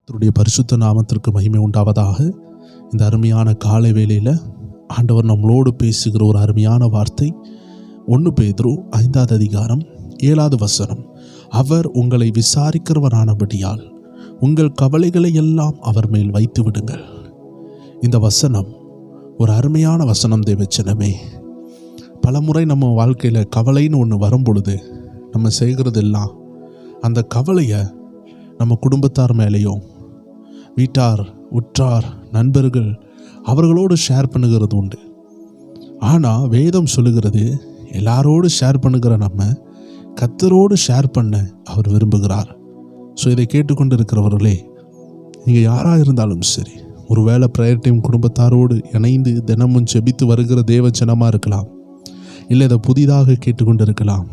கர்த்தருடைய பரிசுத்த நாமத்திற்கு மகிமை உண்டாவதாக. இந்த அருமையான காலை வேளையில் ஆண்டவர் நம்மளோடு பேசுகிற ஒரு அருமையான வார்த்தை 1 பேதுரு 5வது அதிகாரம் 7வது வசனம். அவர் உங்களை விசாரிக்கிறவரானபடியால் உங்கள் கவலைகளை எல்லாம் அவர் மேல் வைத்து விடுங்கள். இந்த வசனம் ஒரு அருமையான வசனம் தேவச்சனமே. பலமுறை நம்ம வாழ்க்கையில் கவலைன்னு ஒன்று வரும் பொழுது நம்ம செய்கிறதெல்லாம் அந்த கவலையை நம்ம குடும்பத்தார் மேலேயும் வீட்டார் உற்றார் நண்பர்கள் அவர்களோடு ஷேர் பண்ணுகிறது உண்டு. ஆனால் வேதம் சொல்லுகிறது எல்லாரோடு ஷேர் பண்ணுகிற நம்ம கர்த்தரோடு ஷேர் பண்ண அவர் விரும்புகிறார். ஸோ இதை கேட்டுக்கொண்டு இருக்கிறவர்களே, நீங்கள் யாராக இருந்தாலும் சரி, ஒரு வேளை ப்ரேயர் டைம் குடும்பத்தாரோடு இணைந்து தினமும் செபித்து வருகிற தேவ ஜனமாக இருக்கலாம், இல்லை இதை புதிதாக கேட்டுக்கொண்டு இருக்கலாம்.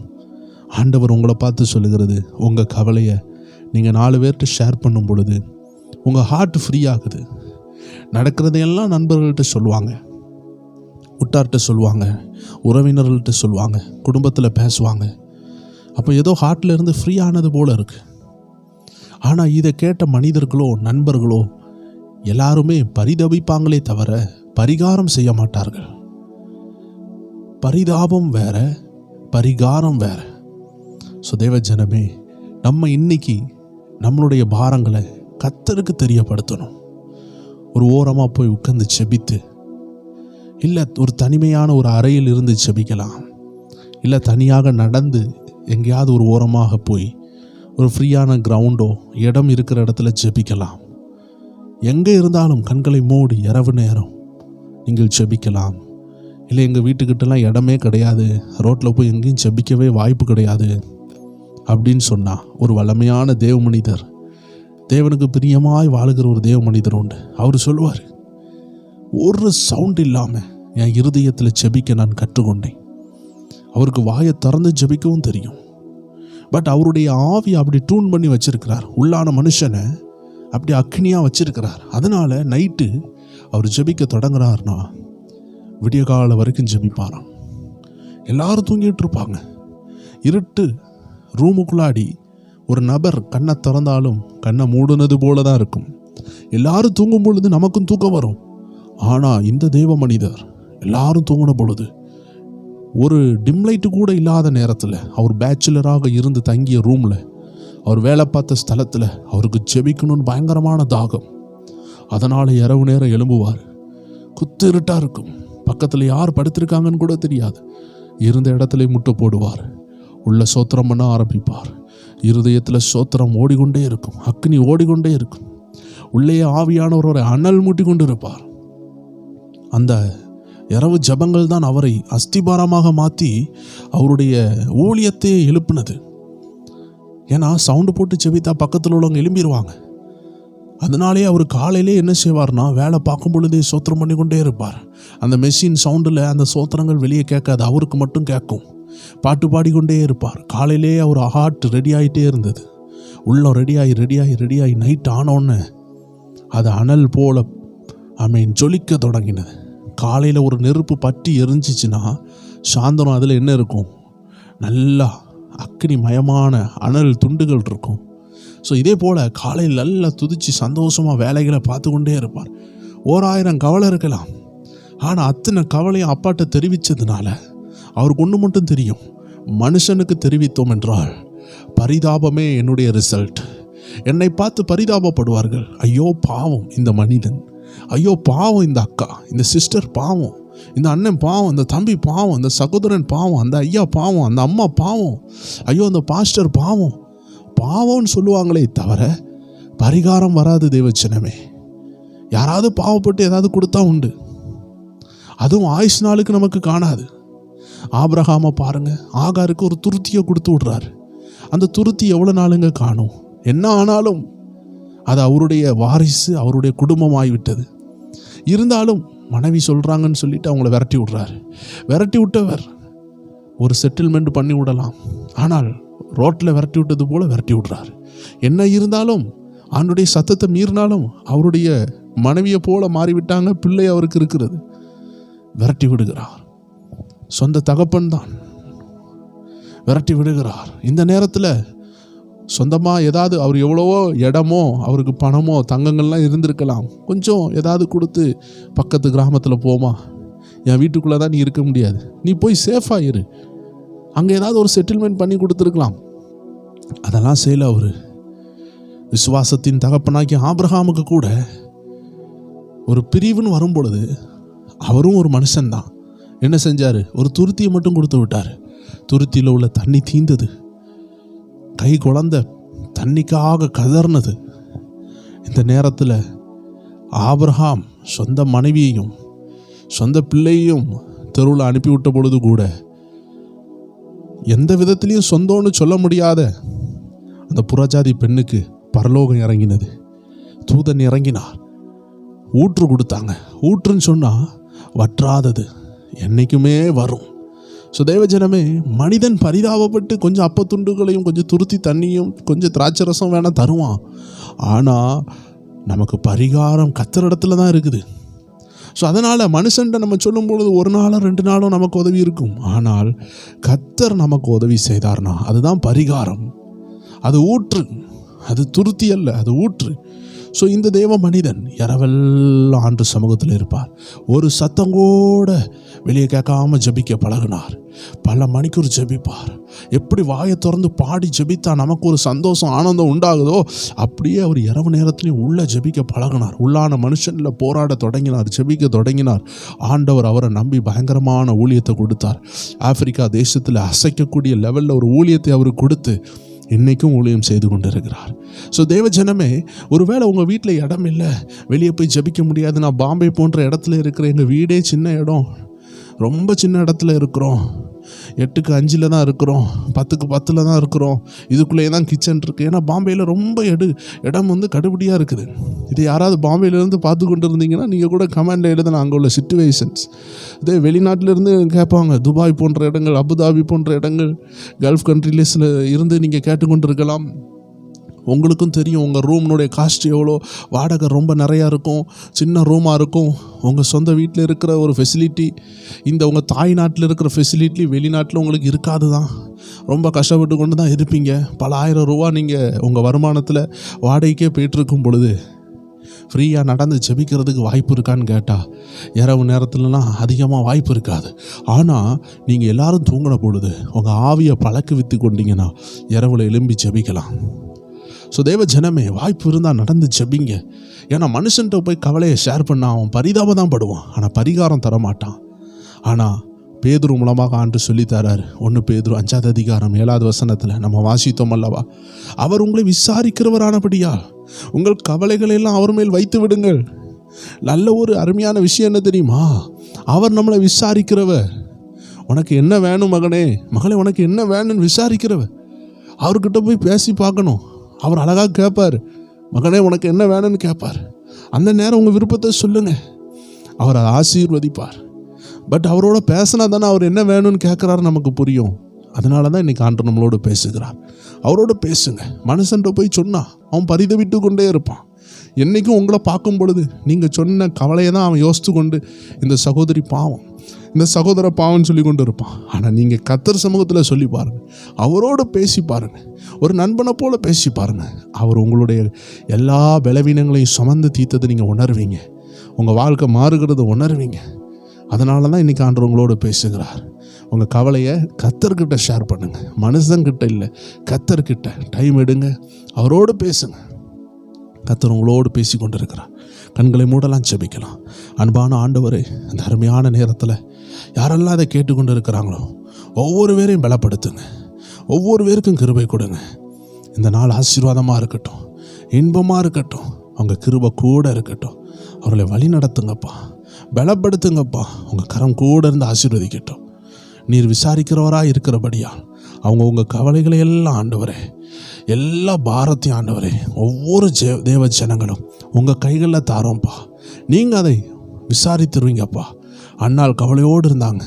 ஆண்டவர் உங்களை பார்த்து சொல்லுகிறது, உங்கள் கவலையை நீங்கள் 4 பேர்கிட்ட ஷேர் பண்ணும் பொழுது உங்கள் ஹார்ட் ஃப்ரீ ஆகுது. நடக்கிறதையெல்லாம் நண்பர்கள்ட்ட சொல்லுவாங்க, உட்டார்கிட்ட சொல்லுவாங்க, உறவினர்கள்ட்ட சொல்லுவாங்க, குடும்பத்தில் பேசுவாங்க. அப்போ ஏதோ ஹார்ட்டில் இருந்து ஃப்ரீ ஆனது போல் இருக்குது. ஆனால் இதை கேட்ட மனிதர்களோ நண்பர்களோ எல்லாருமே பரிதபிப்பாங்களே தவிர பரிகாரம் செய்ய மாட்டார்கள். பரிதாபம் வேற, பரிகாரம் வேற. ஸோ தேவ ஜனமே, நம்ம இன்னைக்கு நம்மளுடைய பாரங்களை கர்த்தருக்கு தெரியப்படுத்தணும். ஒரு ஓரமாக போய் உட்கார்ந்து செபித்து, இல்லை ஒரு தனிமையான ஒரு அறையில் இருந்து செபிக்கலாம், இல்லை தனியாக நடந்து எங்கேயாவது ஒரு ஓரமாக போய் ஒரு ஃப்ரீயான கிரவுண்டோ இடம் இருக்கிற இடத்துல செபிக்கலாம். எங்கே இருந்தாலும் கண்களை மூடி இரவு நேரம் நீங்கள் செபிக்கலாம். இல்லை எங்கள் வீட்டுக்கிட்டலாம் இடமே கிடையாது, ரோட்டில் போய் எங்கேயும் செபிக்கவே வாய்ப்பு கிடையாது அப்படின்னு சொன்னால், ஒரு வல்லமையான தேவ மனிதர், தேவனுக்கு பிரியமாய் வாழுகிற ஒரு தேவ மனிதர் உண்டு. அவர் சொல்லுவார், ஒரு சவுண்ட் இல்லாமல் என் இருதயத்தில் செபிக்க நான் கற்றுக்கொண்டேன். அவருக்கு வாயை திறந்து ஜெபிக்கவும் தெரியும். பட் அவருடைய ஆவியை அப்படி டூன் பண்ணி வச்சிருக்கிறார், உள்ளான மனுஷனை அப்படி அக்னியாக வச்சிருக்கிறார். அதனால நைட்டு அவர் ஜெபிக்க தொடங்குறாருன்னா விடிய கால வரைக்கும் ஜெபிப்பாராம். எல்லாரும் தூங்கிட்டு இருப்பாங்க. இருட்டு ரூமுக்குள்ளாடி ஒரு நபர் கண்ணை திறந்தாலும் கண்ணை மூடுனது போல தான் இருக்கும். எல்லாரும் தூங்கும் பொழுது நமக்கும் தூக்கம் வரும். ஆனால் இந்த தேவ மனிதர் எல்லாரும் தூங்கின பொழுது, ஒரு டிம்லைட்டு கூட இல்லாத நேரத்தில், அவர் பேச்சுலராக இருந்து தங்கிய ரூமில், அவர் வேலை பார்த்த ஸ்தலத்தில் அவருக்கு ஜெபிக்கணும்னு பயங்கரமான தாகம். அதனால் இரவு நேரம் எழும்புவார். குத்து இருட்டாக இருக்கும், பக்கத்தில் யார் படுத்திருக்காங்கன்னு கூட தெரியாது. இருந்த இடத்துல முட்டை போடுவார், உள்ள சோத்திரம் பண்ண ஆரம்பிப்பார். இருதயத்தில் சோத்திரம் ஓடிக்கொண்டே இருக்கும், அக்னி ஓடிக்கொண்டே இருக்கும். உள்ளே ஆவியானவர் ஒரு அனல் மூட்டி கொண்டு இருப்பார். அந்த இரவு ஜபங்கள் தான் அவரை அஸ்திபாரமாக மாற்றி அவருடைய ஊழியத்தையே எழுப்பினது. ஏன்னா சவுண்டு போட்டு செவித்தா பக்கத்தில் உள்ளவங்க எழும்பிடுவாங்க. அதனாலே அவர் காலையிலே என்ன செய்வார்னா, வேலை பார்க்கும் பொழுதே சோத்திரம் பண்ணி கொண்டே இருப்பார். அந்த மெஷின் சவுண்டில் அந்த சோத்திரங்கள் வெளியே கேட்காது, அவருக்கு மட்டும் கேட்கும். பாட்டு பாடிக்கொண்டே இருப்பார். காலையிலே அவர் ஹார்ட் ரெடி ஆகிட்டே இருந்தது, உள்ளம் ரெடியாகி நைட் ஆனோன்னு அது அனல் போல ஜொலிக்க தொடங்கினது. காலையில் ஒரு நெருப்பு பற்றி எரிஞ்சிச்சுன்னா சாயந்தரம் அதில் என்ன இருக்கும், நல்லா அக்னி மயமான அனல் துண்டுகள் இருக்கும். ஸோ இதே போல் காலையில் நல்லா துதிச்சு சந்தோஷமாக வேலைகளை பார்த்து கொண்டே இருப்பார். 1000 கவலை இருக்கலாம், ஆனால் அத்தனை கவலையும் அப்பாட்ட தெரிவித்ததுனால அவருக்கு ஒன்று மட்டும் தெரியும், மனுஷனுக்கு தெரிவித்தோம் என்றால் பரிதாபமே என்னுடைய ரிசல்ட். என்னை பார்த்து பரிதாபப்படுவார்கள். ஐயோ பாவம் இந்த மனிதன், ஐயோ பாவம் இந்த அக்கா, இந்த சிஸ்டர் பாவம், இந்த அண்ணன் பாவம், இந்த தம்பி பாவம், இந்த சகோதரன் பாவம், அந்த ஐயா பாவம், அந்த அம்மா பாவம், ஐயோ அந்த பாஸ்டர் பாவம், பாவம்னு சொல்லுவாங்களே தவிர பரிகாரம் வராது. தேவச்சனமே, யாராவது பாவப்பட்டு ஏதாவது கொடுத்தா உண்டு, அதுவும் ஆயுஷ் நாளுக்கு நமக்கு காணாது. ஆபிரகாமை பாருங்க, ஆகாருக்கு ஒரு துருத்தியை கொடுத்து விடுறாரு. அந்த துருத்தி எவ்வளோ நாளுங்க காணும்? என்ன ஆனாலும் அது அவருடைய வாரிசு, அவருடைய குடும்பம் ஆகிவிட்டது. இருந்தாலும் மனைவி சொல்கிறாங்கன்னு சொல்லிட்டு அவங்கள விரட்டி விடுறாரு. விரட்டி விட்டவர் ஒரு செட்டில்மெண்ட் பண்ணி விடலாம், ஆனால் ரோட்டில் விரட்டி விட்டது போல் விரட்டி விடுறாரு. என்ன இருந்தாலும் அவனுடைய சத்தத்தை மீறினாலும் அவருடைய மனைவியை போல மாறிவிட்டாங்க. பிள்ளை அவருக்கு இருக்கிறது, விரட்டி விடுகிறார். சொந்த தகப்பன் தான் விரட்டி விடுகிறார். இந்த நேரத்தில் சொந்தமாக ஏதாவது அவர் எவ்வளவோ இடமோ அவருக்கு பணமோ தங்கங்கள்லாம் இருந்திருக்கலாம். கொஞ்சம் ஏதாவது கொடுத்து பக்கத்து கிராமத்தில் போமா, என் வீட்டுக்குள்ளே தான் நீ இருக்க முடியாது, நீ போய் சேஃபாக இரு, அங்கே ஏதாவது ஒரு செட்டில்மெண்ட் பண்ணி கொடுத்துருக்கலாம். அதெல்லாம் செய்யல. அவர் விசுவாசத்தின் தகப்பனாக்கி ஆபிரகாமுக்கு கூட ஒரு பிரிவுன்னு வரும் பொழுது அவரும் ஒரு மனுஷன்தான். என்ன செஞ்சார்? ஒரு துருத்தியை மட்டும் கொடுத்து விட்டார். துருத்தியில் உள்ள தண்ணி தீந்தது. கை குழந்தை தண்ணிக்காக கதர்னது. இந்த நேரத்தில் ஆபிரகாம் சொந்த மனைவியையும் சொந்த பிள்ளையையும் தெருவில் அனுப்பிவிட்ட பொழுது கூட எந்த விதத்திலையும் சொந்தம்னு சொல்ல முடியாத அந்த புறஜாதி பெண்ணுக்கு பரலோகம் இறங்கினது. தூதன் இறங்கினார், ஊற்று கொடுத்தாங்க. ஊற்றுன்னு சொன்னால் வற்றாதது, என்னைக்குமே வரும். ஸோ தேவஜனமே, மனிதன் பரிதாபப்பட்டு கொஞ்சம் அப்பத்துண்டுகளையும் கொஞ்சம் துருத்தி தண்ணியும் கொஞ்சம் திராட்சை ரசம் வேணால் தருவான். ஆனால் நமக்கு பரிகாரம் கர்த்தர் இடத்துல தான் இருக்குது. ஸோ அதனால் மனுஷன்ட்ட நம்ம சொல்லும் பொழுது ஒரு நாளோ 2 நாளோ நமக்கு உதவி இருக்கும். ஆனால் கர்த்தர் நமக்கு உதவி செய்தார்னா அதுதான் பரிகாரம். அது ஊற்று, அது துருத்தி அல்ல, அது ஊற்று. ஸோ இந்த தேவ மனிதன் இரவெல்லாம் ஆண்டு சமூகத்தில் இருப்பார். ஒரு சத்தம் கூட வெளியே கேட்காம ஜபிக்க பழகினார். பல மணிக்கூர் ஜபிப்பார். எப்படி வாயை திறந்து பாடி ஜபித்தா நமக்கு ஒரு சந்தோஷம் ஆனந்தம் உண்டாகுதோ அப்படியே அவர் இரவு நேரத்துலையும் உள்ள ஜபிக்க பழகினார். உள்ளான மனுஷனில் போராட தொடங்கினார், ஜபிக்க தொடங்கினார். ஆண்டவர் அவரை நம்பி பயங்கரமான ஊழியத்தை கொடுத்தார். ஆப்பிரிக்கா தேசத்தில் அசைக்கக்கூடிய லெவலில் ஒரு ஊழியத்தை அவருக்கு கொடுத்து இன்றைக்கும் ஊழியம் செய்து கொண்டு இருக்கிறார். ஸோ தேவஜனமே, ஒருவேளை உங்கள் வீட்டில் இடம் இல்லை, வெளியே போய் ஜபிக்க முடியாது, நான் பாம்பே போன்ற இடத்துல இருக்கிறேன், எங்கள் வீடே சின்ன இடம், ரொம்ப சின்ன இடத்துல இருக்கிறோம், 8க்கு 5 தான் இருக்கிறோம், 10க்கு 10 தான் இருக்கிறோம், இதுக்குள்ளேயே தான் கிச்சன் இருக்குது. ஏன்னா பாம்பேயில் ரொம்ப இடம் கடுபடியாக இருக்குது. இது யாராவது பாம்பேலேருந்து பார்த்து கொண்டு இருந்தீங்கன்னா நீங்கள் கூட கமெண்டில் எழுதணும் அங்கே உள்ள சிச்சுவேஷன்ஸ். இதே வெளிநாட்டிலேருந்து கேட்பாங்க, துபாய் போன்ற இடங்கள், அபுதாபி போன்ற இடங்கள், கல்ஃப் கண்ட்ரிஸில் இருந்து நீங்கள் கேட்டுக்கொண்டு இருக்கலாம். உங்களுக்கும் தெரியும் உங்கள் ரூம்னுடைய காஸ்ட் எவ்வளோ. வாடகை ரொம்ப நிறையா இருக்கும், சின்ன ரூமாக இருக்கும். உங்கள் சொந்த வீட்டில் இருக்கிற ஒரு ஃபெசிலிட்டி, இந்த உங்கள் தாய் நாட்டில் இருக்கிற ஃபெசிலிட்டி வெளிநாட்டில் உங்களுக்கு இருக்காது தான். ரொம்ப கஷ்டப்பட்டு கொண்டு தான் இருப்பீங்க. பல 1000 ரூபா நீங்கள் உங்கள் வருமானத்தில் வாடகைக்கே போயிட்டுருக்கும் பொழுது ஃப்ரீயாக நடந்து ஜெபிக்கிறதுக்கு வாய்ப்பு இருக்கான்னு கேட்டால் இரவு நேரத்துலலாம் அதிகமாக வாய்ப்பு இருக்காது. ஆனால் நீங்கள் எல்லோரும் தூங்கின பொழுது உங்கள் ஆவியை பழக்க வித்து கொண்டீங்கன்னா இரவில் எழும்பி ஜெபிக்கலாம். ஸோ தேவ ஜனமே, வாய்ப்பு இருந்தால் நடந்து ஜெபிங்க. ஏன்னா மனுஷன்ட்ட போய் கவலையை ஷேர் பண்ணால் அவன் பரிதாபம் தான் படுவான், ஆனால் பரிகாரம் தரமாட்டான். ஆனால் பேதுரு மூலமாக ஆண்டு சொல்லித்தரார். 1 பேதுரு 5வது அதிகாரம் 7வது வசனத்தில் நம்ம வாசித்தோம் அல்லவா, அவர் உங்களை விசாரிக்கிறவரானபடியா உங்கள் கவலைகளெல்லாம் அவர் மேல் வைத்து விடுங்கள். நல்ல ஒரு அருமையான விஷயம் என்ன தெரியுமா? அவர் நம்மளை விசாரிக்கிறவர். உனக்கு என்ன வேணும் மகனே, மகளே, உனக்கு என்ன வேணும்னு விசாரிக்கிறவர். அவர்கிட்ட போய் பேசி பார்க்கணும். அவர் அழகாக கேட்பார், மகனே உனக்கு என்ன வேணும்னு கேட்பார். அந்த நேரம் உங்கள் விருப்பத்தை சொல்லுங்கள், அவர் ஆசீர்வதிப்பார். பட் அவரோட பேசினா தானே அவர் என்ன வேணும்னு கேட்குறாரு நமக்கு புரியும். அதனால தான் இன்றைக்கி ஆண்டவர் நம்மளோட பேசுகிறார். அவரோட பேசுங்க. மனுஷன்ட்ட போய் சொன்னால் அவன் பரிதவிட்டு கொண்டே இருப்பான். என்றைக்கும் உங்களை பார்க்கும் பொழுது நீங்கள் சொன்ன கவலையை தான் அவன் யோசித்து கொண்டு இந்த சகோதரி பாவம், இந்த சகோதர பாவம்னு சொல்லி கொண்டு இருப்பான். ஆனால் நீங்கள் கர்த்தர் சமூகத்தில் சொல்லி பாருங்கள், அவரோடு பேசி பாருங்கள், ஒரு நண்பனை போல் பேசி பாருங்கள். அவர் உங்களுடைய எல்லா பலவீனங்களையும் சுமந்து தீர்த்ததை நீங்கள் உணர்வீங்க. உங்கள் வாழ்க்கை மாறுகிறத உணர்வீங்க. அதனால தான் இன்றைக்கி ஆண்டவர் உங்களோடு பேசுகிறார். உங்கள் கவலையை கர்த்தர்கிட்ட ஷேர் பண்ணுங்கள், மனுஷங்கிட்ட இல்லை, கர்த்தர்கிட்ட டைம் எடுங்க, அவரோடு பேசுங்க. கர்த்தர் உங்களோடு பேசி கொண்டு இருக்கிறார். கண்களை மூடலாம், ஜெபிக்கலாம். அன்பான ஆண்டவரே, அந்த அருமையான நேரத்தில் யாரெல்லாம் அதை கேட்டுக்கொண்டு இருக்கிறாங்களோ ஒவ்வொரு பேரையும் பலப்படுத்துங்க, ஒவ்வொரு பேருக்கும் கிருபை கொடுங்க. இந்த நாள் ஆசீர்வாதமாக இருக்கட்டும், இன்பமாக இருக்கட்டும், அவங்க கிருபை கூட இருக்கட்டும். அவர்களை வழி நடத்துங்கப்பா, பலப்படுத்துங்கப்பா. உங்கள் கரம் கூட இருந்து ஆசீர்வதிக்கட்டும். நீர் விசாரிக்கிறவராக இருக்கிறபடியால் அவங்க உங்கள் கவலைகளை எல்லாம் ஆண்டவரே, எல்லா பாரத்தையும் ஆண்டவரே, ஒவ்வொரு தேவ ஜனங்களும் உங்கள் கைகளில் தாரோம்ப்பா. நீங்கள் அதை விசாரித்துருவீங்கப்பா. அண்ணாள் கவலையோடு இருந்தாங்க,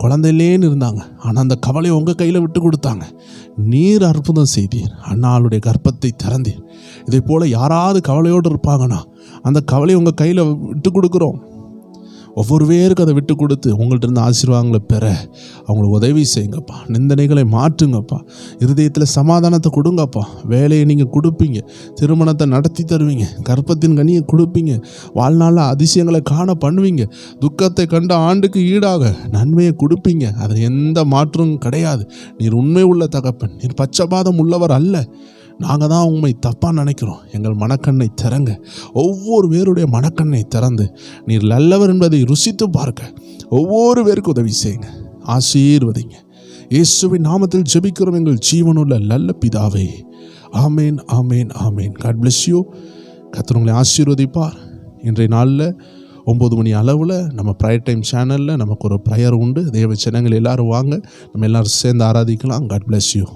குழந்தையிலேன்னு இருந்தாங்க. ஆனால் அந்த கவலையை உங்கள் கையில் விட்டு கொடுத்தாங்க. நீர் அற்புதம் செய்தீர், அண்ணாளுடைய கர்ப்பத்தை திறந்தீர். இதே போல் யாராவது கவலையோடு இருப்பாங்கன்னா அந்த கவலையை உங்கள் கையில் விட்டு கொடுக்குறோம். ஒவ்வொரு பேருக்கு அதை விட்டு கொடுத்து உங்கள்கிட்ட இருந்து ஆசீர்வாதங்களை பெற அவங்களுக்கு உதவி செய்யுங்கப்பா. நிந்தனைகளை மாற்றுங்கப்பா. இருதயத்தில் சமாதானத்தை கொடுங்கப்பா. வேலையை நீங்கள் கொடுப்பீங்க, திருமணத்தை நடத்தி தருவீங்க, கற்பத்தின் கனியை கொடுப்பீங்க, வாழ்நாளில் அதிசயங்களை காண பண்ணுவீங்க, துக்கத்தை கண்ட ஆண்டுக்கு ஈடாக நன்மையை கொடுப்பீங்க. அதில் எந்த மாற்றமும் கிடையாது. நீர் உண்மை உள்ள தகப்பன், நீர் பட்சபாதம் உள்ளவர் அல்ல. நாங்கள் தான் உண்மை தப்பாக நினைக்கிறோம். எங்கள் மனக்கண்ணை திறங்க. ஒவ்வொரு பேருடைய மனக்கண்ணை திறந்து நீர் நல்லவர் என்பதை ருசித்து பார்க்க ஒவ்வொரு பேருக்கு உதவி செய்யுங்க. ஆசீர்வதிங்க. இயேசுவின் நாமத்தில் ஜெபிக்கிறோம் எங்கள் ஜீவனுள்ள நல்ல பிதாவே. ஆமேன், ஆமேன், ஆமேன். God bless you. கர்த்தர் உங்களை ஆசீர்வதிப்பார். இன்றைய நாளில் 9 மணி அளவில் நம்ம ப்ரயர் டைம் சேனலில் நமக்கு ஒரு ப்ரேயர் உண்டு. தேவ ஜனங்கள் எல்லோரும் வாங்க, நம்ம எல்லோரும் சேர்ந்து ஆராதிக்கலாம். God bless you.